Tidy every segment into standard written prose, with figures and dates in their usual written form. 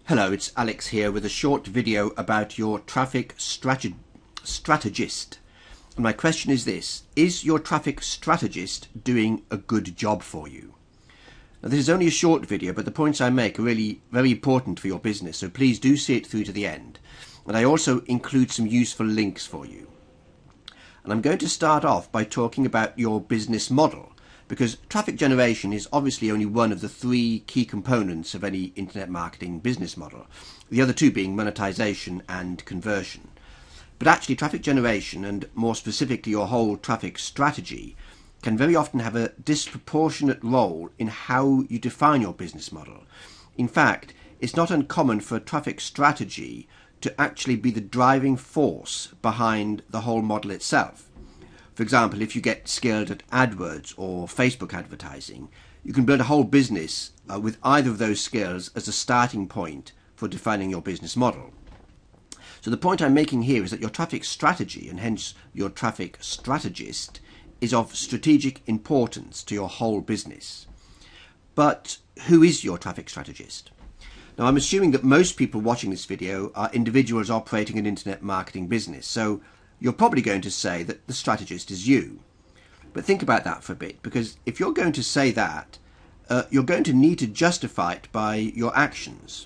Hello, it's Alex here with a short video about your traffic strategist. And my question is this: is your traffic strategist doing a good job for you? Now, this is only a short video, but the points I make are really very important for your business, so please do see it through to the end. And I also include some useful links for you. And I'm going to start off by talking about your business model, because traffic generation is obviously only one of the three key components of any internet marketing business model, the other two being monetization and conversion. But actually traffic generation, and more specifically your whole traffic strategy, can very often have a disproportionate role in how you define your business model. In fact, it's not uncommon for a traffic strategy to actually be the driving force behind the whole model itself. For example, if you get skilled at AdWords or Facebook advertising, you can build a whole business with either of those skills as a starting point for defining your business model. So the point I'm making here is that your traffic strategy, and hence your traffic strategist, is of strategic importance to your whole business. But who is your traffic strategist? Now, I'm assuming that most people watching this video are individuals operating an internet marketing business, so you're probably going to say that the strategist is you. But think about that for a bit, because if you're going to say that, you're going to need to justify it by your actions.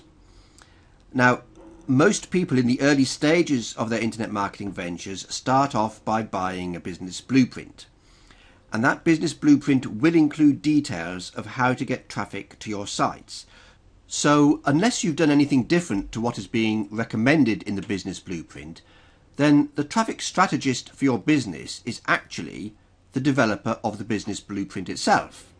Now, most people in the early stages of their internet marketing ventures start off by buying a business blueprint. And that business blueprint will include details of how to get traffic to your sites. So unless you've done anything different to what is being recommended in the business blueprint, then the traffic strategist for your business is actually the developer of the business blueprint itself.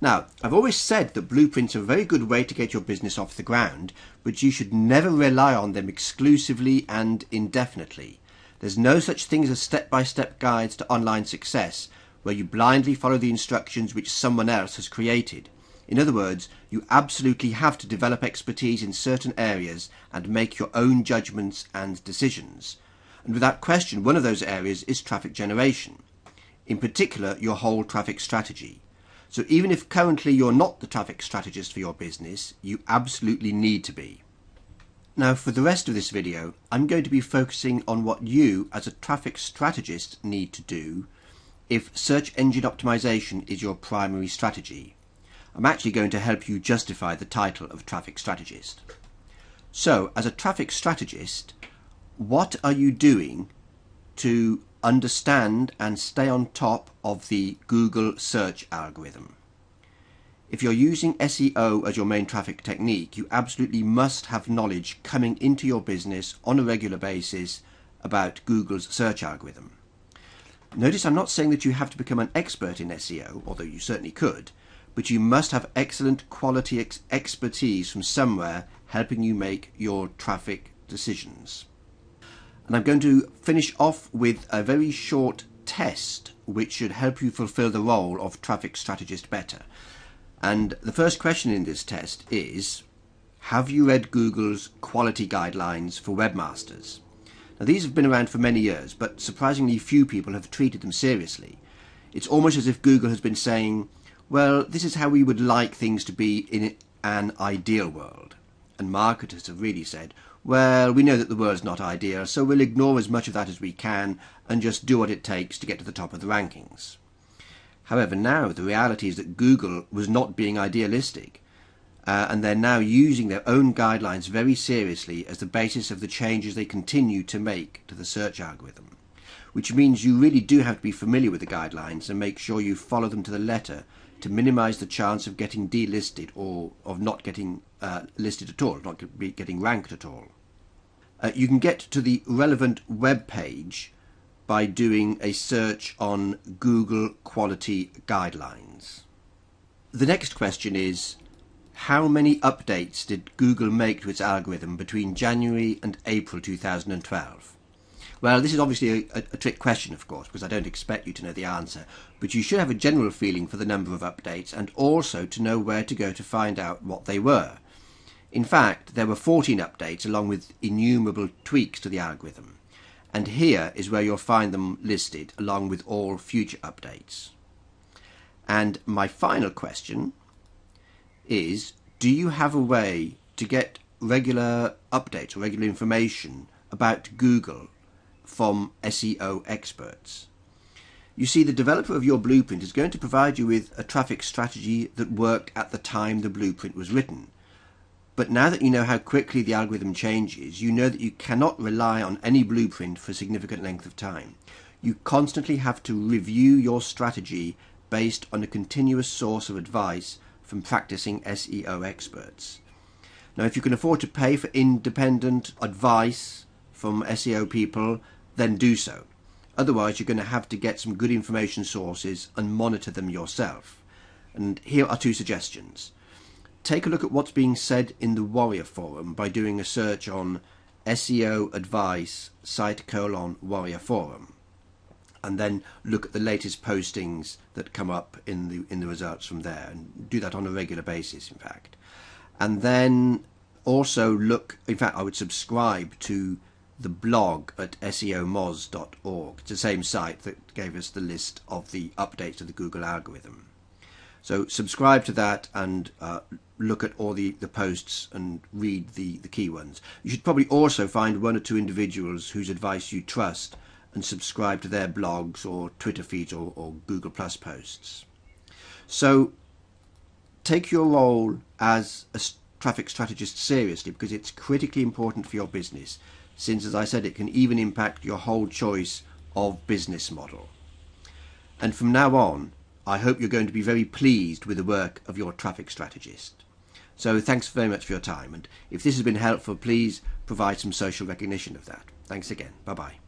Now, I've always said that blueprints are a very good way to get your business off the ground, but you should never rely on them exclusively and indefinitely. There's no such thing as step-by-step guides to online success where you blindly follow the instructions which someone else has created. In other words, you absolutely have to develop expertise in certain areas and make your own judgments and decisions. And without question, one of those areas is traffic generation, in particular your whole traffic strategy. So even if currently you're not the traffic strategist for your business, you absolutely need to be. Now, for the rest of this video, I'm going to be focusing on what you as a traffic strategist need to do if search engine optimization is your primary strategy. I'm actually going to help you justify the title of traffic strategist. So, as a traffic strategist, what are you doing to understand and stay on top of the Google search algorithm? If you're using SEO as your main traffic technique, you absolutely must have knowledge coming into your business on a regular basis about Google's search algorithm. Notice I'm not saying that you have to become an expert in SEO, although you certainly could, but you must have excellent quality expertise from somewhere helping you make your traffic decisions. And I'm going to finish off with a very short test which should help you fulfill the role of traffic strategist better. And the first question in this test is, have you read Google's quality guidelines for webmasters? Now, these have been around for many years, but surprisingly few people have treated them seriously. It's almost as if Google has been saying, well, this is how we would like things to be in an ideal world. And marketers have really said, well, we know that the world's not ideal, so we'll ignore as much of that as we can and just do what it takes to get to the top of the rankings. However, now the reality is that Google was not being idealistic, and they're now using their own guidelines very seriously as the basis of the changes they continue to make to the search algorithm, which means you really do have to be familiar with the guidelines and make sure you follow them to the letter to minimize the chance of getting delisted or of not getting listed at all, not getting ranked at all. You can get to the relevant web page by doing a search on Google Quality Guidelines. The next question is, how many updates did Google make to its algorithm between January and April 2012? Well, this is obviously a trick question, of course, because I don't expect you to know the answer, but you should have a general feeling for the number of updates and also to know where to go to find out what they were. In fact, there were 14 updates along with innumerable tweaks to the algorithm, and here is where you'll find them listed along with all future updates. And my final question is, do you have a way to get regular updates or regular information about Google from SEO experts. You see, the developer of your blueprint is going to provide you with a traffic strategy that worked at the time the blueprint was written. But now that you know how quickly the algorithm changes, you know that you cannot rely on any blueprint for a significant length of time. You constantly have to review your strategy based on a continuous source of advice from practicing SEO experts. Now, if you can afford to pay for independent advice from SEO people, then do so. Otherwise, you're going to have to get some good information sources and monitor them yourself. And here are 2 suggestions. Take a look at what's being said in the Warrior Forum by doing a search on SEO advice /Warrior Forum, and then look at the latest postings that come up in the results from there, and do that on a regular basis, in fact. And then also look, in fact, I would subscribe to the blog at seomoz.org. It's the same site that gave us the list of the updates to the Google algorithm. So subscribe to that and look at all the posts and read the key ones. You should probably also find 1 or 2 individuals whose advice you trust and subscribe to their blogs or Twitter feeds or Google Plus posts. So take your role as a traffic strategist seriously, because it's critically important for your business, since, as I said, it can even impact your whole choice of business model. And from now on, I hope you're going to be very pleased with the work of your traffic strategist. So thanks very much for your time, and if this has been helpful, please provide some social recognition of that. Thanks again. Bye-bye.